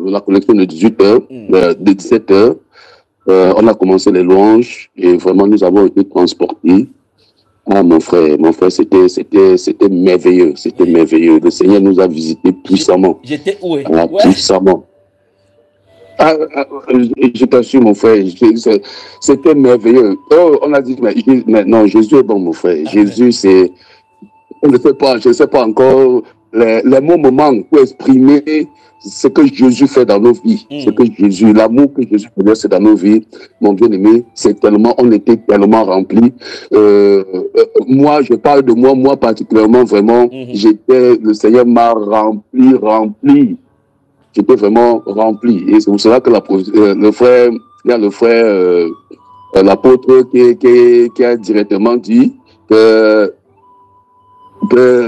la collection de 18h, de 17h. On a commencé les louanges et vraiment nous avons été transportés. Ah, mon frère, c'était merveilleux, c'était merveilleux. Le Seigneur nous a visités puissamment. J'étais où? Puissamment. Je t'assure, mon frère, c'était merveilleux. Oh, on a dit, mais non, Jésus est bon, mon frère. Jésus, c'est, on ne sait pas, je ne sais pas encore, les mots me manquent pour exprimer ce que Jésus fait dans nos vies. Ce que Jésus, l'amour que Jésus fait dans nos vies, mon bien-aimé, c'est tellement, on était tellement remplis. Moi, je parle de moi particulièrement, vraiment, le Seigneur m'a rempli. J'étais vraiment rempli. Et c'est pour cela que le frère, il y a le frère, l'apôtre qui a directement dit que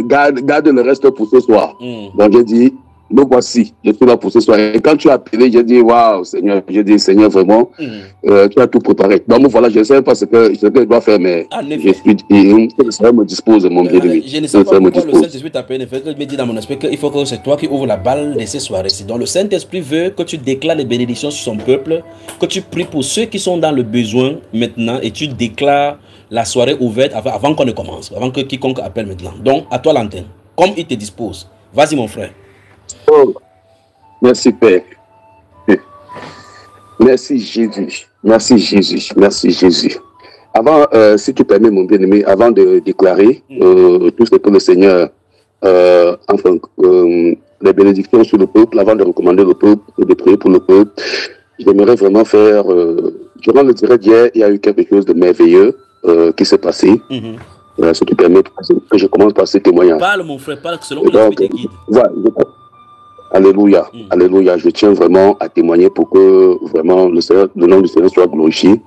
garde le reste pour ce soir. Donc j'ai dit, nous voici, je suis là pour ce soir. Et quand tu as appelé, j'ai dit, waouh, Seigneur, j'ai dit, Seigneur, vraiment, tu as tout préparé. Donc voilà, je ne sais pas ce que je dois faire, mais je suis, le Seigneur me dispose, mon bien-aimé. Je ne sais pas pourquoi le Saint-Esprit t'a appelé, il me dit dans mon esprit qu'il faut que c'est toi qui ouvres la balle de ces soirées-ci. Donc le Saint-Esprit veut que tu déclares les bénédictions sur son peuple, que tu pries pour ceux qui sont dans le besoin maintenant et tu déclares la soirée ouverte avant qu'on ne commence, avant que quiconque appelle maintenant. Donc à toi l'antenne, comme il te dispose. Vas-y mon frère. Oh, merci Père. Merci Jésus. Merci Jésus. Merci Jésus. Avant, si tu permets mon bien-aimé, avant de déclarer tout ce que le Seigneur, les bénédictions sur le peuple, avant de recommander le peuple et de prier pour le peuple, j'aimerais vraiment faire, durant le direct d'hier, il y a eu quelque chose de merveilleux qui s'est passé. Si tu permets que je commence par ce témoignage. Parle mon frère, parle selon que l'Esprit te guide. Voilà. Alléluia, alléluia. Je tiens vraiment à témoigner pour que vraiment le nom du Seigneur soit glorifié.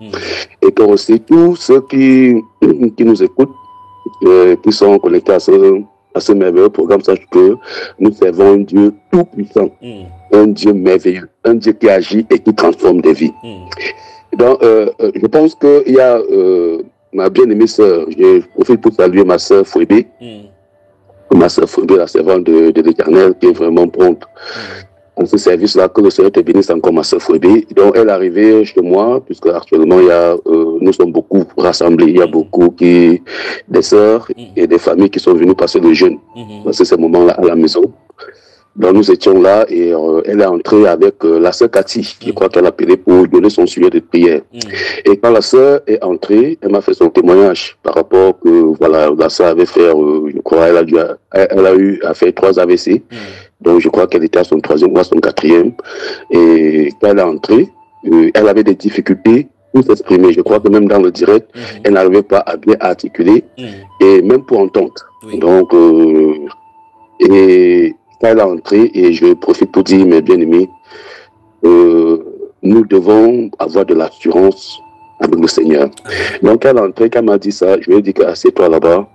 Et que aussi tous ceux qui nous écoutent, qui sont connectés à ce merveilleux programme, sachent que nous servons un Dieu tout-puissant, un Dieu merveilleux, un Dieu qui agit et qui transforme des vies. Donc, je pense qu'il y a ma bien-aimée sœur, je profite pour saluer ma sœur Fouébé. Ma sœur Fouébé, la servante de l'Éternel, qui est vraiment prompte en ce service-là, que le Seigneur te bénisse encore, ma sœur Fouébé. Donc, elle est arrivée chez moi, puisque actuellement, nous sommes beaucoup rassemblés. Il y a beaucoup des sœurs et des familles qui sont venues passer le jeûne, passer ces moments-là à la maison. Donc, nous étions là et elle est entrée avec la sœur Cathy, je crois qu'elle a appelé pour donner son sujet de prière. Et quand la sœur est entrée, elle m'a fait son témoignage par rapport que, voilà, la sœur avait fait, je crois, elle a eu à faire 3 AVC. Donc, je crois qu'elle était à son 3e ou à son 4e. Et quand elle est entrée, elle avait des difficultés pour s'exprimer. Je crois que même dans le direct, elle n'arrivait pas à bien articuler et même pour entendre. Donc, quand elle est entrée, et je profite pour dire, mes bien-aimés, nous devons avoir de l'assurance avec le Seigneur. Donc, quand elle est entrée, quand elle m'a dit ça, je lui ai dit assieds-toi là-bas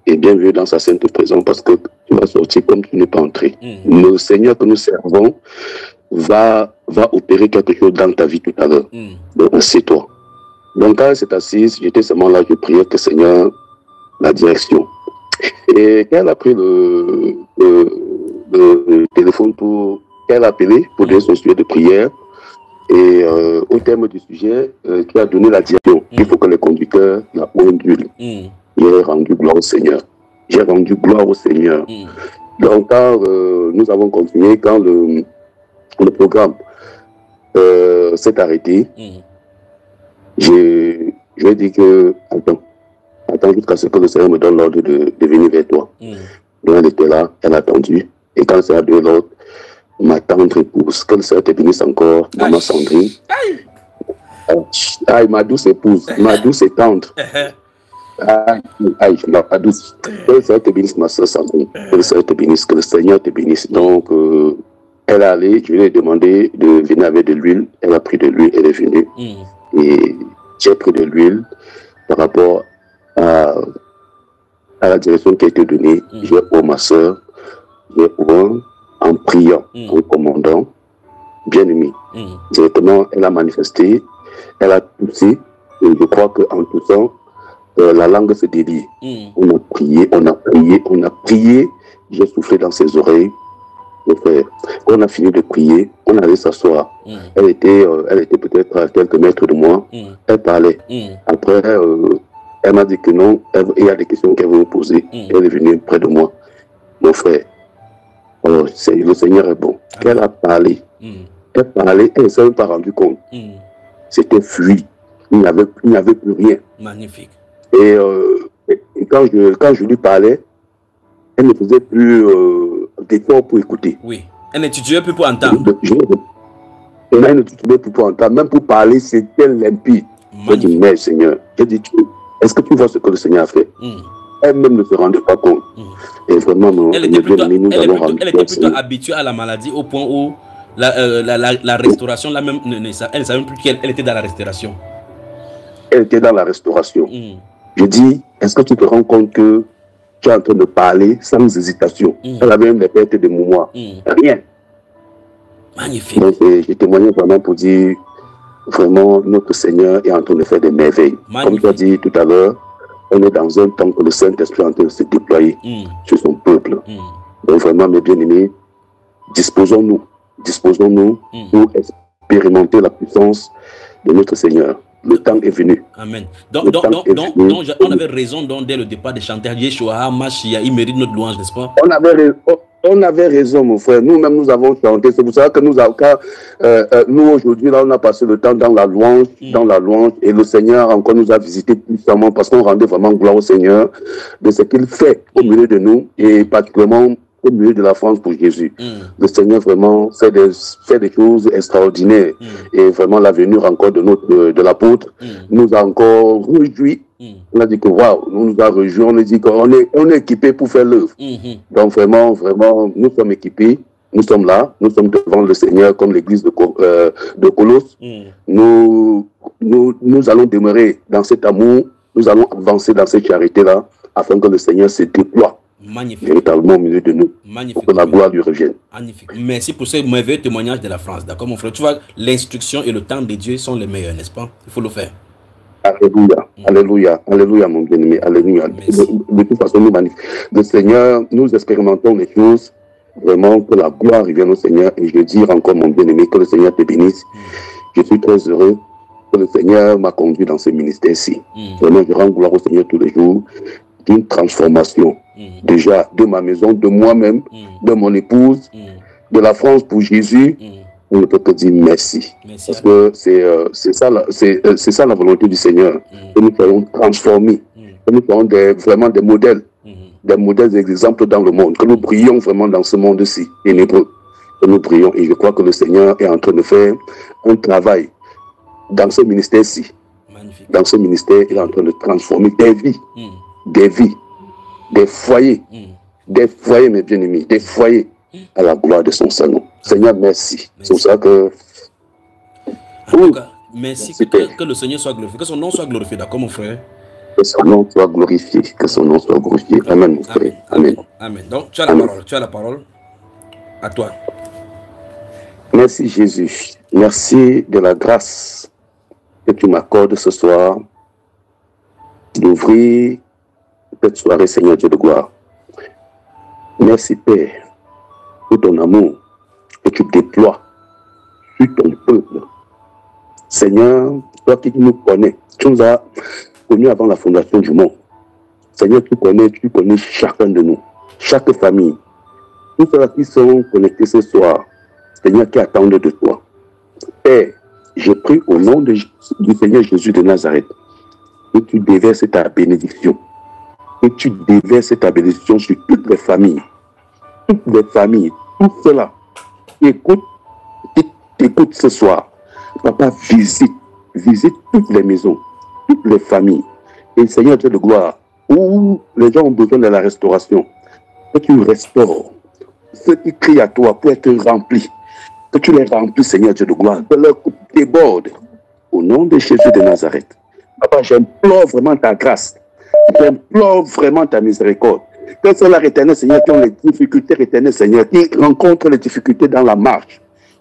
et bienvenue dans sa sainte présence parce que tu vas sortir comme tu n'es pas entré. Le Seigneur que nous servons va opérer quelque chose dans ta vie tout à l'heure. Donc, assieds-toi. Donc, quand elle s'est assise, j'étais seulement là, je priais que le Seigneur, la direction. Et quand elle a pris le téléphone qu'elle a appelé pour donner son sujet de prière, et au terme du sujet, qui a donné la direction, il faut que les conducteurs la ondulent. J'ai rendu gloire au Seigneur. J'ai rendu gloire au Seigneur. Donc, quand nous avons continué, quand le programme s'est arrêté, je lui ai dit que, attends jusqu'à ce que le Seigneur me donne l'ordre de venir vers toi. Donc, elle était là, elle a attendu. Et quand c'est à deux l'autre, ma tendre épouse, que le Seigneur te bénisse encore, maman Sandrine. Aïe, ma douce épouse, ma douce et tendre. Aïe, ma douce. Que le Seigneur te bénisse, ma soeur Sandrine. Que le Seigneur te bénisse, que le Seigneur te bénisse. Donc, elle est allée, je lui ai demandé de venir avec de l'huile. Elle a pris de l'huile, elle est venue. Et j'ai pris de l'huile par rapport à la direction qui a été donnée. J'ai pour ma soeur, j'ai pour en priant, en commandant, bien aimé. Directement, elle a manifesté, elle a toussé, et je crois qu'en toussant, la langue se délie. On a prié, on a prié, on a prié. J'ai soufflé dans ses oreilles. mon frère. Quand on a fini de prier, on allait s'asseoir. Elle était peut-être à quelques mètres de moi. Elle parlait. Après, elle m'a dit que non, il y a des questions qu'elle veut me poser. Elle est venue près de moi. Mon frère, le Seigneur est bon. Elle a parlé. Elle parlait, elle ne s'est même pas rendue compte. C'était fluide. Il n'y avait plus rien. Magnifique. Et quand je lui parlais, elle ne faisait plus d'efforts pour écouter. Oui. Elle n'étudiait plus pour entendre. Elle n'étudiait plus pour entendre. Même pour parler, c'était limpide. J'ai dit, mais Seigneur, est-ce que tu vois ce que le Seigneur a fait? Elle-même ne se rendait pas compte. Et vraiment, elle était plutôt habituée à la maladie au point où la restauration, elle ne savait même plus qu'elle était dans la restauration. Elle était dans la restauration. Je dis, est-ce que tu te rends compte que tu es en train de parler sans hésitation? Elle avait même des pertes de mémoire. Rien. Magnifique. Donc, j'ai témoigné vraiment pour dire, vraiment, notre Seigneur est en train de faire des merveilles. Comme tu as dit tout à l'heure, on est dans un temps que le Saint-Esprit est en train de se déployer sur son peuple. Donc, vraiment, mes bien-aimés, disposons-nous pour expérimenter la puissance de notre Seigneur. Le temps est venu. Amen. Donc on avait raison dès le départ de chanter Yeshua, Mashiach, il mérite notre louange, n'est-ce pas? On avait raison, mon frère. Nous-mêmes, nous avons chanté. C'est pour ça que nous aujourd'hui, là, on a passé le temps dans la louange, et le Seigneur encore nous a visités puissamment parce qu'on rendait vraiment gloire au Seigneur de ce qu'il fait au milieu de nous et particulièrement au milieu de la France pour Jésus. Le Seigneur vraiment fait des choses extraordinaires et vraiment la venue encore de l'apôtre nous a encore réjouis. On a dit que waouh, nous a réjouis, on a dit qu'on est équipé pour faire l'œuvre. Donc vraiment, nous sommes équipés, nous sommes là, nous sommes devant le Seigneur comme l'église de Colosse. Nous allons demeurer dans cet amour, nous allons avancer dans cette charité-là afin que le Seigneur se déploie. Magnifique. Véritablement au milieu de nous. Magnifique. Pour que la gloire lui revienne. Magnifique. Merci pour ce merveilleux témoignage de la France. D'accord, mon frère? Tu vois, l'instruction et le temps de Dieu sont les meilleurs, n'est-ce pas? Il faut le faire. Alléluia. Alléluia. Alléluia, mon bien-aimé. Alléluia. De toute façon, le Seigneur, nous expérimentons les choses. Vraiment, que la gloire revienne au Seigneur. Et je dis encore, mon bien-aimé, que le Seigneur te bénisse. Je suis très heureux que le Seigneur m'a conduit dans ce ministère-ci. Vraiment, je rends gloire au Seigneur tous les jours. D'une transformation. Déjà de ma maison, de moi-même, de mon épouse, de la France pour Jésus, on ne peut que dire merci. Parce que c'est ça la volonté du Seigneur. Que nous soyons transformés, que nous soyons vraiment des modèles, des exemples dans le monde, que nous brillons vraiment dans ce monde-ci, ténébreux. Que nous brillons. Et je crois que le Seigneur est en train de faire un travail dans ce ministère-ci. Dans ce ministère, il est en train de transformer des vies, des foyers, mes bien-aimés, des foyers à la gloire de son Saint-Nom. Seigneur, merci. C'est pour ça que... En tout cas, merci, que le Seigneur soit glorifié, que son nom soit glorifié, d'accord, mon frère? Que son nom soit glorifié, que son nom soit glorifié. Amen, mon frère. Amen. Amen. Donc, tu as la parole. À toi. Merci, Jésus. Merci de la grâce que tu m'accordes ce soir d'ouvrir cette soirée, Seigneur Dieu de gloire. Merci, Père, pour ton amour que tu déploies sur ton peuple. Seigneur, toi qui nous connais, tu nous as connus avant la fondation du monde. Seigneur, tu connais chacun de nous, chaque famille. Tous ceux qui sont connectés ce soir, Seigneur, qui attendent de toi. Père, je prie au nom du Seigneur Jésus de Nazareth que tu déverses ta bénédiction. Que tu déverses ta bénédiction sur toutes les familles. Toutes les familles, tout cela qui écoute ce soir. Papa, visite toutes les maisons, toutes les familles. Et Seigneur Dieu de gloire, où les gens ont besoin de la restauration, que tu restaures ceux qui crient à toi pour être remplis. Que tu les remplis, Seigneur Dieu de gloire, que leur coupe déborde. Au nom de Jésus de Nazareth. Papa, j'implore vraiment ta grâce. J'implore vraiment ta miséricorde. Que ceux-là, éternel Seigneur, qui ont les difficultés, éternel Seigneur, qui rencontrent les difficultés dans la marche.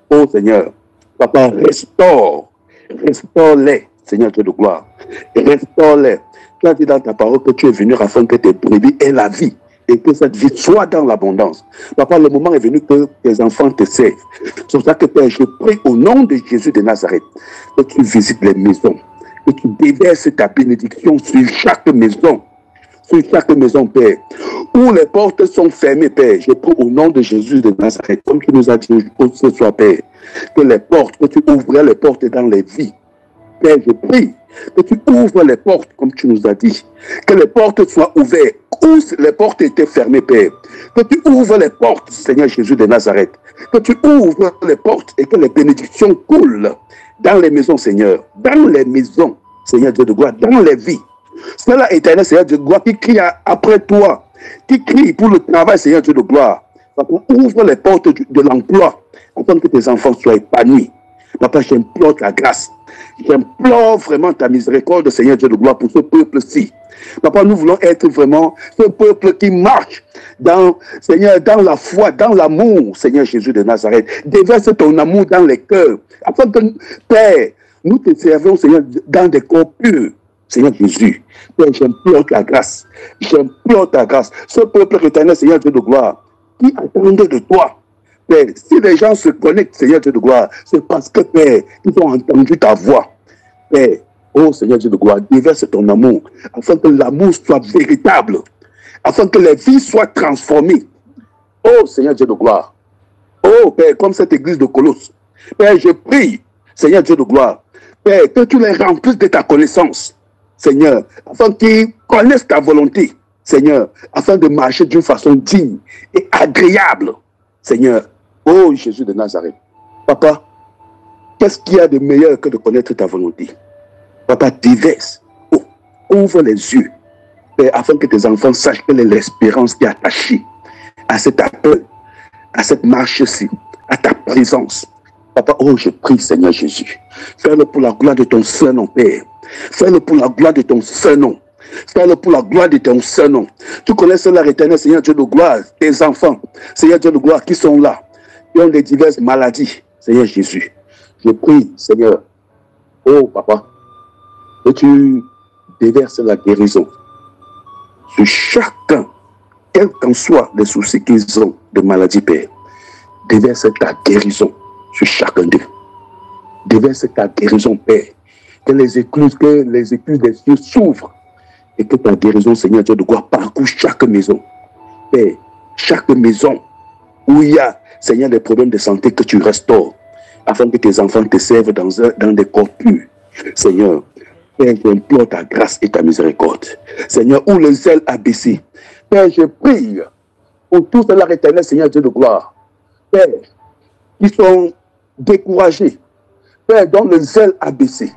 Oh Seigneur, Papa, restaure-les, Seigneur Dieu de gloire. Restaure-les. Tu as dit dans ta parole que tu es venu afin que tes brebis aient la vie et que cette vie soit dans l'abondance. Papa, le moment est venu que tes enfants te servent. C'est pour ça que Père, je prie au nom de Jésus de Nazareth que tu visites les maisons, que tu déverses ta bénédiction sur chaque maison. Sur chaque maison, Père, où les portes sont fermées, Père, je prie au nom de Jésus de Nazareth, comme tu nous as dit ce soir, Père, que les portes, que tu ouvres les portes dans les vies. Père, je prie que tu ouvres les portes, comme tu nous as dit, que les portes soient ouvertes, où les portes étaient fermées, Père, que tu ouvres les portes, Seigneur Jésus de Nazareth, que tu ouvres les portes et que les bénédictions coulent dans les maisons, Seigneur, dans les maisons, Seigneur Dieu de gloire, dans les vies. Cela éternel, Seigneur Dieu de gloire, qui crie après toi, qui crie pour le travail, Seigneur Dieu de gloire. Papa, ouvre les portes de l'emploi, afin que tes enfants soient épanouis. Papa, j'implore ta grâce. J'implore vraiment ta miséricorde, Seigneur Dieu de gloire, pour ce peuple-ci. Papa, nous voulons être vraiment ce peuple qui marche dans, Seigneur, dans la foi, dans l'amour, Seigneur Jésus de Nazareth. Déverse ton amour dans les cœurs, afin que, Père, nous te servons, Seigneur, dans des corps purs. Seigneur Jésus, Père, j'implore ta grâce. J'implore ta grâce. Ce peuple éternel, Seigneur Dieu de gloire, qui attendait de toi. Père, si les gens se connectent, Seigneur Dieu de gloire, c'est parce que, Père, ils ont entendu ta voix. Père, oh Seigneur Dieu de gloire, déverse ton amour, afin que l'amour soit véritable, afin que les vies soient transformées. Oh Seigneur Dieu de gloire, oh Père, comme cette église de Colosse. Père, je prie, Seigneur Dieu de gloire, Père, que tu les remplisses de ta connaissance. Seigneur, afin qu'ils connaissent ta volonté, Seigneur, afin de marcher d'une façon digne et agréable, Seigneur. Oh Jésus de Nazareth, Papa, qu'est-ce qu'il y a de meilleur que de connaître ta volonté? Papa, déverse, ouvre les yeux, Père, afin que tes enfants sachent quelle est l'espérance qui est attachée à cet appel, à cette marche-ci, à ta présence. Papa, oh, je prie, Seigneur Jésus, fais-le pour la gloire de ton Saint-Nom, Père. Fais-le pour la gloire de ton Saint-Nom. Fais-le pour la gloire de ton Saint-Nom. Tu connais cela, éternel, Seigneur Dieu de gloire, tes enfants, Seigneur Dieu de gloire, qui sont là, qui ont des diverses maladies, Seigneur Jésus. Je prie, Seigneur, oh, Papa, que tu déverses la guérison sur chacun, quels qu'en soient les soucis qu'ils ont de maladie, Père. Déverse ta guérison sur chacun d'eux. Déverse ta guérison, Père. Que les écluses des cieux s'ouvrent et que ta guérison, Seigneur Dieu de gloire, parcourt chaque maison. Père, chaque maison où il y a, Seigneur, des problèmes de santé, que tu restaures, afin que tes enfants te servent dans des corps purs. Seigneur, Père, j'implore ta grâce et ta miséricorde. Seigneur, où le zèle a baissé. Père, je prie pour tous ceux-là, éternel, Seigneur Dieu de gloire. Père, qui sont découragés. Père, dont le zèle a baissé.